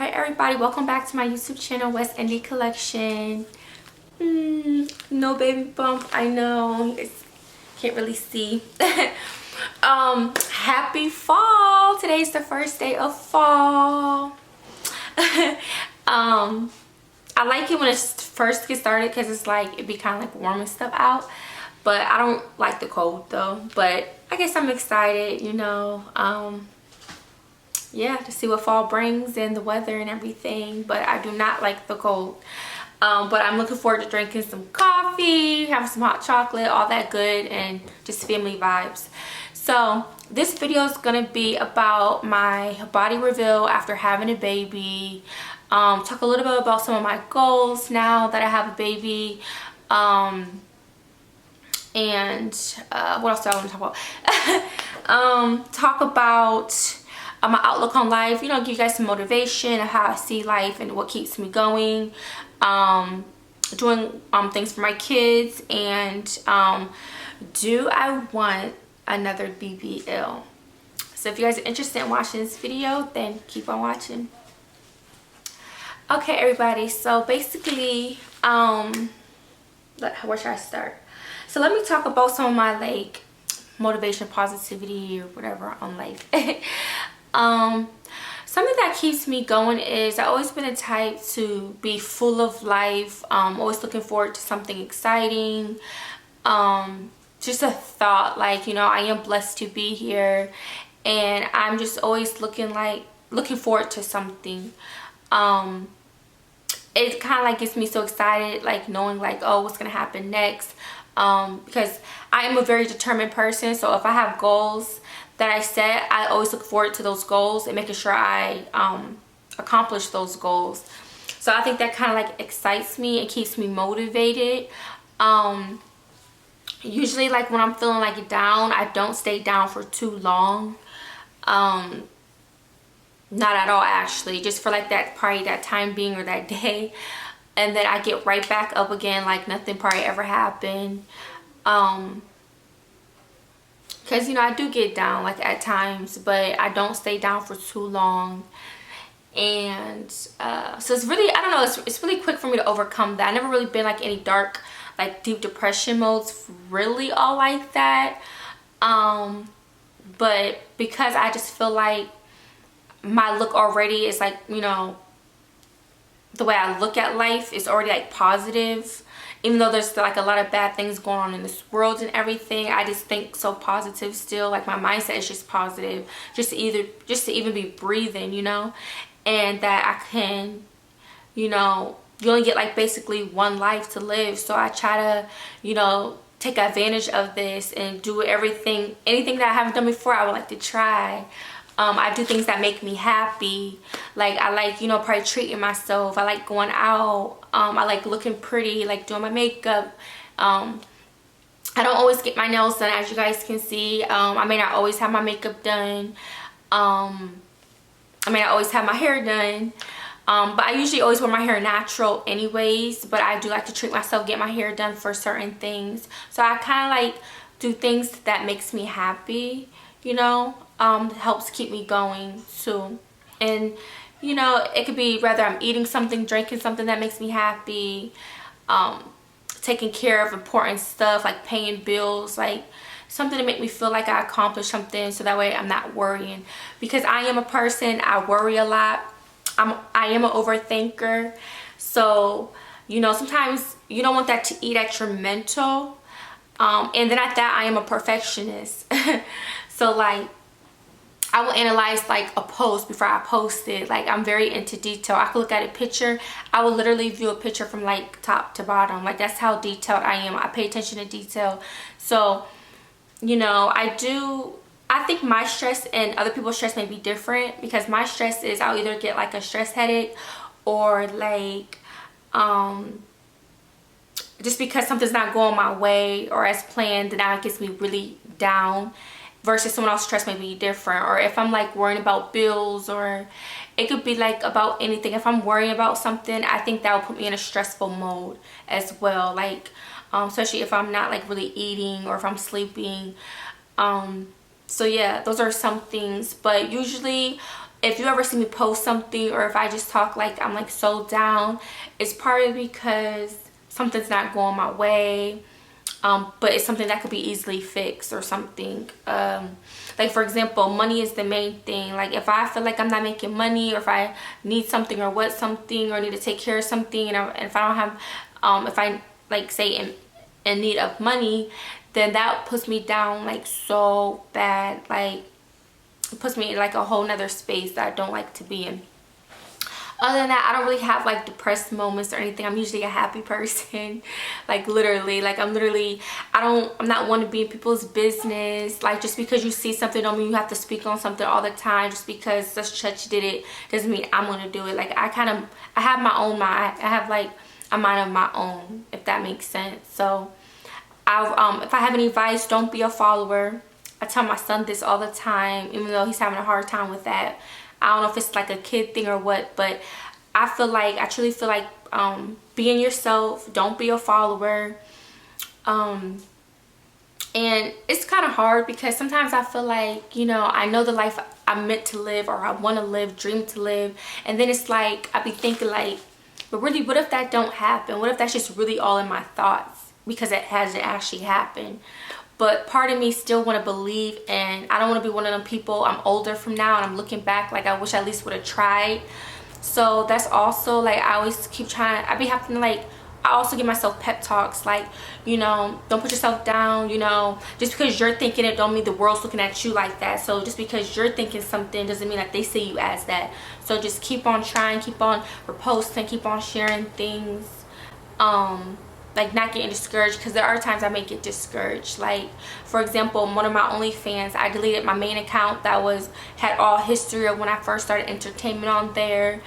Hi everybody, welcome back to my YouTube channel, West Indie Collection. No baby bump, I know, you guys can't really see. Happy fall. Today's the first day of fall. I like it when it first gets started because it's like it be kind of like warm and stuff out, but I don't like the cold though. But I guess I'm excited, you know, yeah, to see what fall brings and the weather and everything. But I do not like the cold. But I'm looking forward to drinking some coffee, having some hot chocolate, all that good, and just family vibes. So this video is gonna be about my body reveal after having a baby. Talk a little bit about some of my goals now that I have a baby. And what else do I want to talk about? Talk about my outlook on life, you know, give you guys some motivation of how I see life and what keeps me going. Doing things for my kids, and do I want another BBL? So if you guys are interested in watching this video, then keep on watching. Okay everybody, so basically where should I start? So let me talk about some of my like motivation, positivity, or whatever on life. Something that keeps me going is I've always been a type to be full of life, always looking forward to something exciting. Just a thought, like, you know, I am blessed to be here, and I'm just always looking forward to something. It kind of like gets me so excited, like knowing like, oh, what's gonna happen next, because I am a very determined person. So if I have goals that I set, I always look forward to those goals and making sure I accomplish those goals. So I think that kind of like excites me and keeps me motivated. Usually like when I'm feeling like down, I don't stay down for too long. Not at all actually, just for like that probably that time being or that day, and then I get right back up again like nothing probably ever happened. Because, you know, I do get down like at times, but I don't stay down for too long. And so it's really, I don't know, it's really quick for me to overcome that. I never really been like any dark, like deep depression modes really all like that. But because I just feel like my look already is like, you know, the way I look at life is already like positive. Even though there's like a lot of bad things going on in this world and everything, I just think so positive still. Like my mindset is just positive, just to even be breathing, you know. And that I can, you know, you only get like basically one life to live. So I try to, you know, take advantage of this and do anything that I haven't done before, I would like to try. I do things that make me happy. Like I like, you know, probably treating myself. I like going out. I like looking pretty, like doing my makeup. I don't always get my nails done, as you guys can see. I may not always have my makeup done. I may not always have my hair done. But I usually always wear my hair natural anyways. But I do like to treat myself, get my hair done for certain things. So I kind of like do things that makes me happy, you know. Helps keep me going too. And you know, it could be whether I'm eating something, drinking something that makes me happy, taking care of important stuff like paying bills, like something to make me feel like I accomplished something, so that way I'm not worrying. Because I am a person, I worry a lot. I am an overthinker. So, you know, sometimes you don't want that to eat at your mental. And then at that, I am a perfectionist. So like, I will analyze like a post before I post it. Like I'm very into detail. I could look at a picture. I will literally view a picture from like top to bottom. Like that's how detailed I am. I pay attention to detail. So, you know, I think my stress and other people's stress may be different, because my stress is I'll either get like a stress headache or like just because something's not going my way or as planned, then that gets me really down. Versus someone else's stress may be different. Or if I'm like worrying about bills, or it could be like about anything. If I'm worrying about something, I think that will put me in a stressful mode as well. Like especially if I'm not like really eating or if I'm sleeping. So yeah, those are some things. But usually if you ever see me post something, or if I just talk like I'm like so down, it's partly because something's not going my way, but it's something that could be easily fixed or something. Like for example, money is the main thing. Like if I feel like I'm not making money, or if I need something or want something, or need to take care of something, and if I don't have, if I like say in need of money, then that puts me down like so bad. Like it puts me in like a whole nother space that I don't like to be in. Other than that, I don't really have like depressed moments or anything. I'm usually a happy person. Like literally, like I'm not one to be in people's business. Like just because you see something don't mean you have to speak on something all the time. Just because such did it doesn't mean I'm gonna do it. Like I have my own mind. I have like a mind of my own, if that makes sense. So if I have any advice, don't be a follower. I tell my son this all the time, even though he's having a hard time with that. I don't know if it's like a kid thing or what, but I truly feel like being yourself, don't be a follower. And it's kind of hard because sometimes I feel like, you know, I know the life I'm meant to live, or I want to live, dream to live, and then it's like I be thinking like, but really, what if that don't happen? What if that's just really all in my thoughts because it hasn't actually happened? But part of me still want to believe, and I don't want to be one of them people. I'm older from now and I'm looking back like I wish I at least would have tried. So that's also like I always keep trying. I be having to like, I also give myself pep talks like, you know, don't put yourself down. You know, just because you're thinking it don't mean the world's looking at you like that. So just because you're thinking something doesn't mean that they see you as that. So just keep on trying, keep on reposting, keep on sharing things. Like not getting discouraged, because there are times I may get discouraged. Like for example, one of my OnlyFans, I deleted my main account that had all history of when I first started entertainment on there.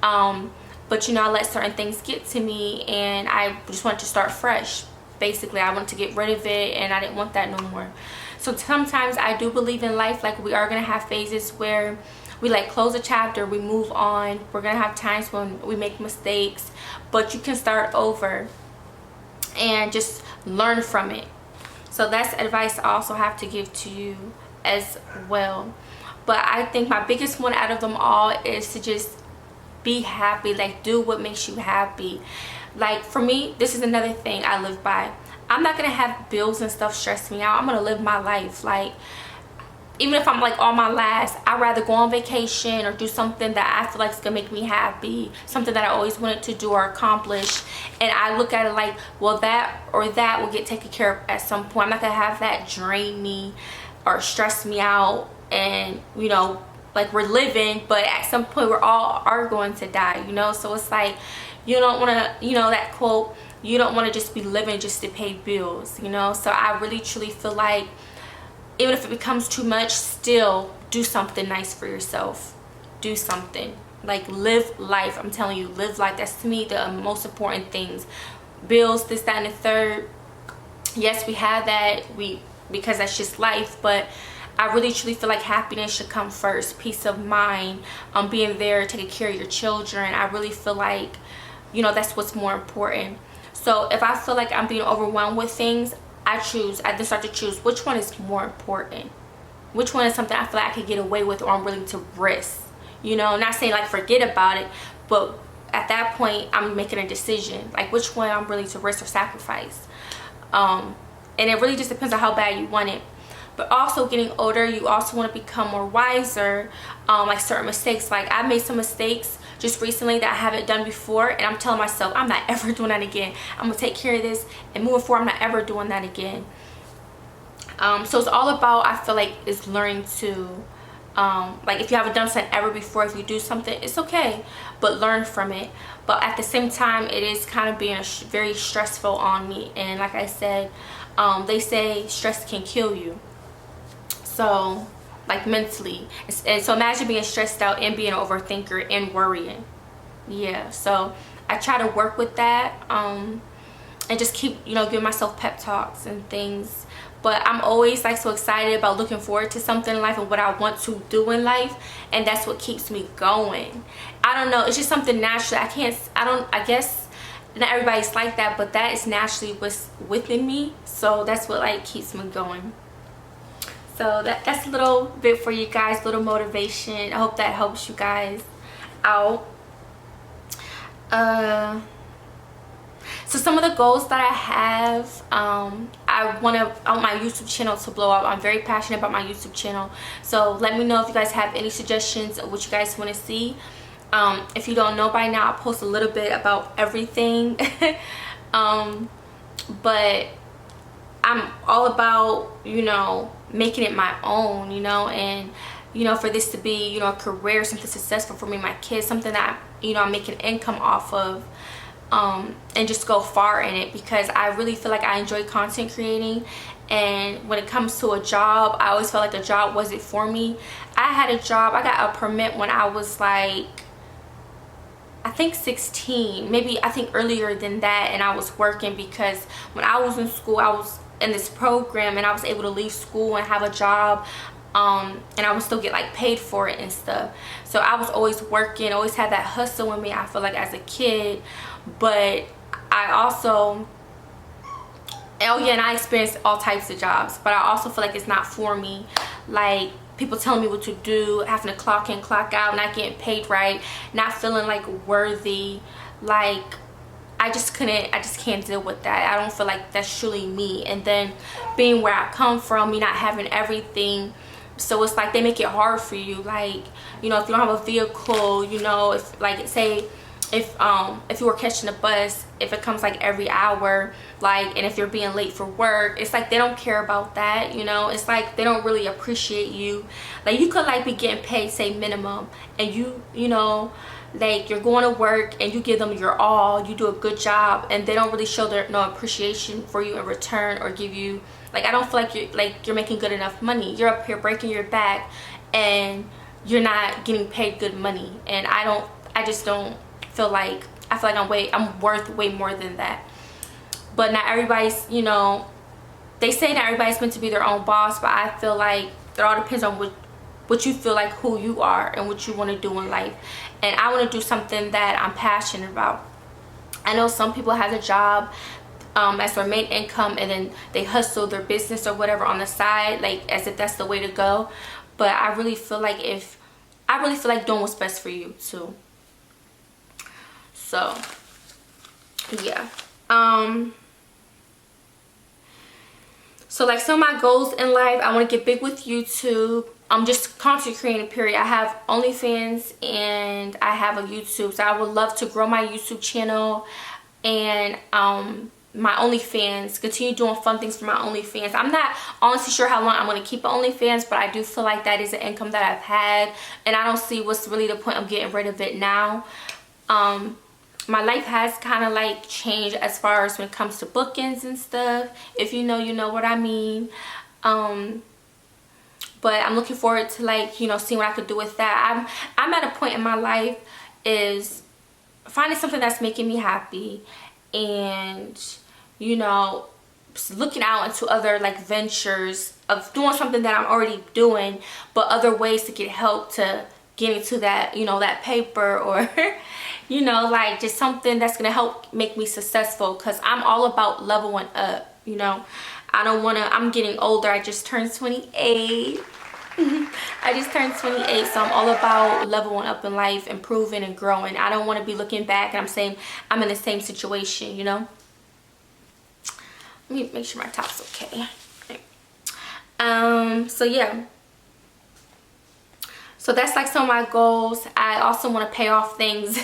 But you know, I let certain things get to me and I just wanted to start fresh. Basically, I wanted to get rid of it and I didn't want that no more. So sometimes I do believe in life, like we are gonna have phases where we like close a chapter, we move on. We're gonna have times when we make mistakes, but you can start over and just learn from it. So that's advice I also have to give to you as well. But I think my biggest one out of them all is to just be happy. Like do what makes you happy. Like for me, this is another thing I live by. I'm not gonna have bills and stuff stress me out. I'm gonna live my life. Like even if I'm like on my last, I'd rather go on vacation or do something that I feel like is gonna make me happy, something that I always wanted to do or accomplish. And I look at it like, well, that or that will get taken care of at some point. I'm not gonna have that drain me or stress me out. And you know, like we're living, but at some point we're all are going to die, you know. So it's like you don't want to, you know, that quote, you don't want to just be living just to pay bills, you know. So I really truly feel like even if it becomes too much, still do something nice for yourself. Do something. Like live life. I'm telling you, live life. That's to me the most important things. Bills, this, that, and the third. Yes, we have that. Because that's just life. But I really truly feel like happiness should come first. Peace of mind. Being there, taking care of your children. I really feel like, you know, that's what's more important. So if I feel like I'm being overwhelmed with things, I then start to choose which one is more important. Which one is something I feel like I could get away with or I'm willing to risk. You know, not saying like forget about it, but at that point I'm making a decision. Like which one I'm willing to risk or sacrifice. And it really just depends on how bad you want it. But also getting older, you also want to become more wiser. Like certain mistakes. Like I made some mistakes just recently that I haven't done before, and I'm telling myself I'm not ever doing that again. I'm gonna take care of this, and moving forward I'm not ever doing that again. So it's all about, I feel like, is learning to like if you haven't done something ever before, if you do something, it's okay, but learn from it. But at the same time, it is kind of being very stressful on me. And like I said, they say stress can kill you. So like mentally, and so imagine being stressed out and being an overthinker and worrying. Yeah, so I try to work with that, and just keep, you know, giving myself pep talks and things. But I'm always like so excited about looking forward to something in life and what I want to do in life, and that's what keeps me going. I don't know, it's just something natural. I guess not everybody's like that, but that is naturally what's within me. So that's what like keeps me going. So that's a little bit for you guys, little motivation. I hope that helps you guys out. So some of the goals that I have, I want my YouTube channel to blow up. I'm very passionate about my YouTube channel. So let me know if you guys have any suggestions of what you guys want to see. If you don't know by now, I post a little bit about everything. But I'm all about, you know, making it my own, you know, and, you know, for this to be, you know, a career, something successful for me, my kids, something that, you know, I'm making income off of. And just go far in it, because I really feel like I enjoy content creating. And when it comes to a job, I always felt like a job wasn't for me. I had a job, I got a permit when I was like, I think 16, maybe I think earlier than that, and I was working because when I was in school, I was in this program and I was able to leave school and have a job, and I would still get like paid for it and stuff. So I was always working, always had that hustle in me, I feel like, as a kid. But I also, oh yeah, and I experienced all types of jobs, but I also feel like it's not for me. Like people telling me what to do, having to clock in, clock out, not getting paid right, not feeling like worthy. Like I just can't deal with that. I don't feel like that's truly me. And then being where I come from, me not having everything, so it's like they make it hard for you. Like, you know, if you don't have a vehicle, you know, if like say if you were catching a bus, if it comes like every hour, like, and if you're being late for work, it's like they don't care about that, you know. It's like they don't really appreciate you. Like you could like be getting paid, say minimum, and you know, like you're going to work and you give them your all, you do a good job, and they don't really show their no appreciation for you in return, or give you, like, I don't feel like you're making good enough money. You're up here breaking your back and you're not getting paid good money. And I just don't feel like, I feel like I'm worth way more than that. But not everybody's, you know, they say not everybody's meant to be their own boss, but I feel like it all depends on what you feel like, who you are, and what you want to do in life. And I want to do something that I'm passionate about. I know some people have a job as their main income, and then they hustle their business or whatever on the side, like as if that's the way to go. But I really feel like doing what's best for you too. So yeah, so like some of my goals in life, I want to get big with YouTube. I'm just content creating, period. I have OnlyFans and I have a YouTube, so I would love to grow my YouTube channel and my OnlyFans, continue doing fun things for my OnlyFans. I'm not honestly sure how long I'm going to keep OnlyFans, but I do feel like that is an income that I've had, and I don't see what's really the point of getting rid of it now. My life has kind of like changed as far as when it comes to bookings and stuff. If you know, you know what I mean. But I'm looking forward to, like, you know, seeing what I could do with that. I'm at a point in my life is finding something that's making me happy, and, you know, looking out into other like ventures of doing something that I'm already doing, but other ways to get help to get into that, you know, that paper, or you know, like just something that's gonna help make me successful, because I'm all about leveling up, you know. I don't want to, I'm getting older. I just turned 28. I just turned 28, so I'm all about leveling up in life, improving and growing. I don't want to be looking back and I'm saying I'm in the same situation, you know. Let me make sure my top's okay. So yeah, so that's like some of my goals. I also want to pay off things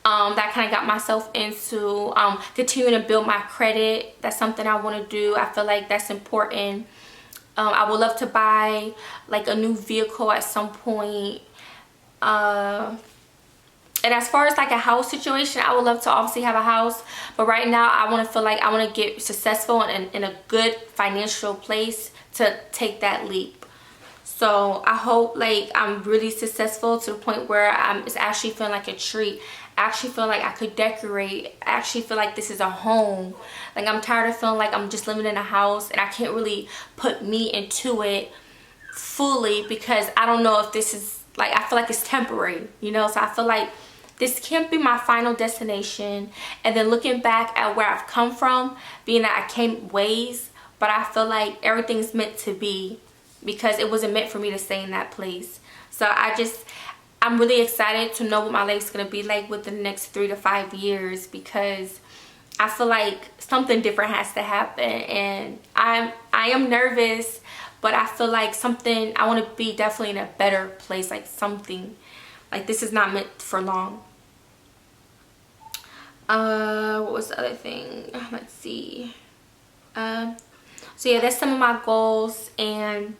that kind of got myself into, continuing to build my credit. That's something I want to do. I feel like that's important. I would love to buy like a new vehicle at some point. And as far as like a house situation, I would love to obviously have a house, but right now I want to feel like I want to get successful and in a good financial place to take that leap. So I hope like I'm really successful to the point where it's actually feeling like a treat. I actually feel like I could decorate. I actually feel like this is a home. Like I'm tired of feeling like I'm just living in a house and I can't really put me into it fully, because I don't know if this is like, I feel like it's temporary, you know. So I feel like this can't be my final destination. And then looking back at where I've come from, being that I came ways, but I feel like everything's meant to be, because it wasn't meant for me to stay in that place. So I'm really excited to know what my life's gonna be like within the next 3 to 5 years, because I feel like something different has to happen, and I am nervous, but I feel like I want to be definitely in a better place, like something like this is not meant for long. What was the other thing? Let's see. So yeah, that's some of my goals, and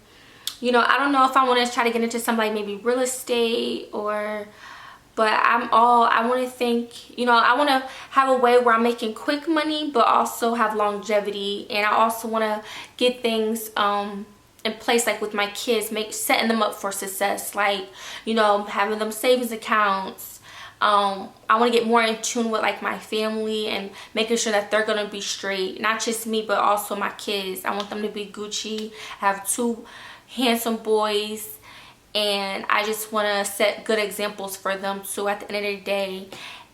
you know, I don't know if I want to try to get into some like maybe real estate but I want to think, you know, I want to have a way where I'm making quick money but also have longevity, and I also want to get things in place, like with my kids, setting them up for success, like, you know, having them savings accounts. I want to get more in tune with like my family and making sure that they're going to be straight, not just me but also my kids. I want them to be Gucci, have 2 handsome boys, and I just want to set good examples for them too at the end of the day.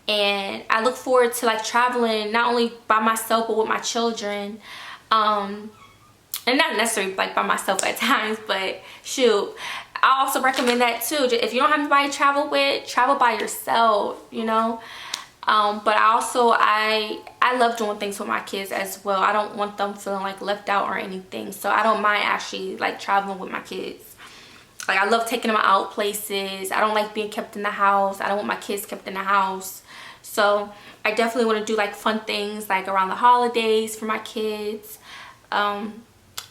And I look forward to like traveling, not only by myself but with my children, and not necessarily like by myself at times, but shoot, I also recommend that too. If you don't have anybody to travel with, travel by yourself, you know. But I love doing things with my kids as well. I don't want them feeling like left out or anything, so I don't mind actually like traveling with my kids. Like, I love taking them out places. I don't like being kept in the house. I don't want my kids kept in the house. So I definitely want to do like fun things like around the holidays for my kids.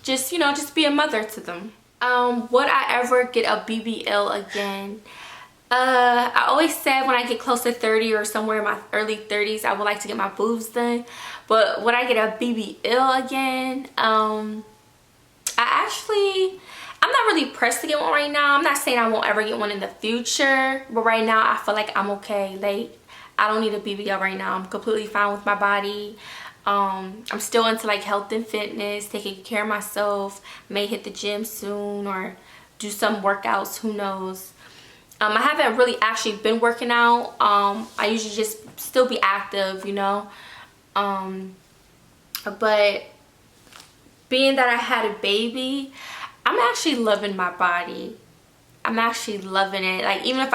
Just, you know, just be a mother to them. Would I ever get a BBL again? I always said when I get close to 30 or somewhere in my early 30s, I would like to get my boobs done. But would I get a BBL again? I'm not really pressed to get one right now. I'm not saying I won't ever get one in the future, but right now I feel like I'm okay. Like, I don't need a BBL right now. I'm completely fine with my body. I'm still into like health and fitness, taking care of myself. May hit the gym soon or do some workouts, who knows. I haven't really actually been working out. I usually just still be active, you know. But being that I had a baby, I'm actually loving my body. I'm actually loving it. Like, even if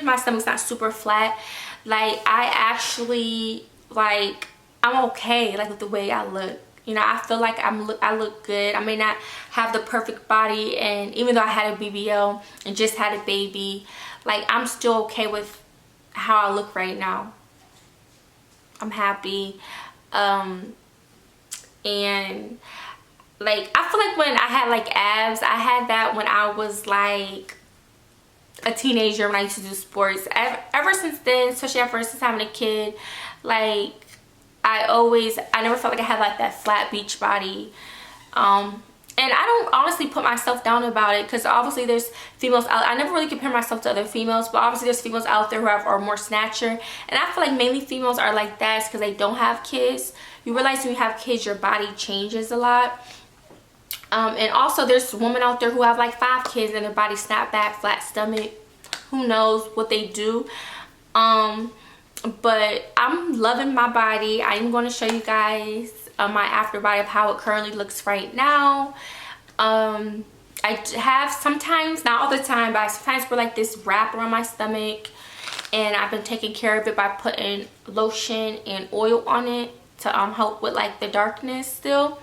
my stomach's not super flat, like, I actually, like, I'm okay, like, with the way I look. You know, I feel like I look good. I may not have the perfect body, and even though I had a BBL and just had a baby, like, I'm still okay with how I look right now. I'm happy. And like, I feel like when I had like abs, I had that when I was like a teenager, when I used to do sports. Ever since then, especially since having a kid, like, I never felt like I had like that flat beach body. And I don't honestly put myself down about it, because obviously there's females out. I never really compare myself to other females, but obviously there's females out there who are more snatcher, and I feel like mainly females are like that because they don't have kids. You realize when you have kids, your body changes a lot. And also there's women out there who have like 5 kids and their body snap back, flat stomach, who knows what they do. But I'm loving my body. I am going to show you guys my after body of how it currently looks right now. I have sometimes, not all the time, but I sometimes wear like this wrap around my stomach, and I've been taking care of it by putting lotion and oil on it to help with like the darkness still.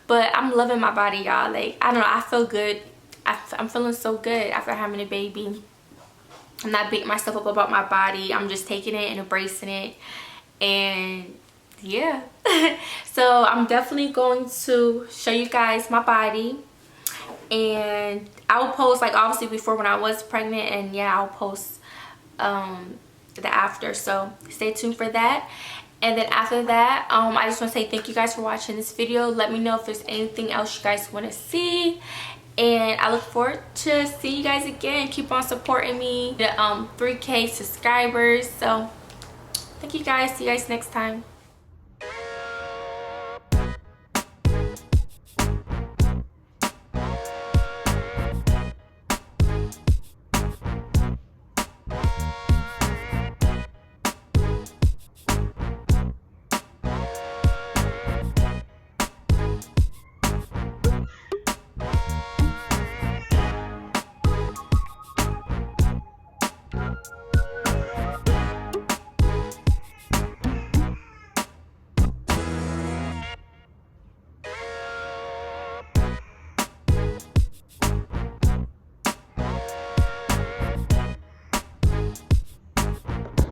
But I'm loving my body, y'all. Like, I don't know, I feel good. I'm feeling so good after having a baby. I'm not beating myself up about my body. I'm just taking it and embracing it. And yeah. So I'm definitely going to show you guys my body. And I will post, like, obviously before when I was pregnant. And yeah, I'll post the after. So stay tuned for that. And then after that, I just want to say thank you guys for watching this video. Let me know if there's anything else you guys want to see. And I look forward to seeing you guys again. Keep on supporting me. The 3K subscribers. So thank you guys. See you guys next time.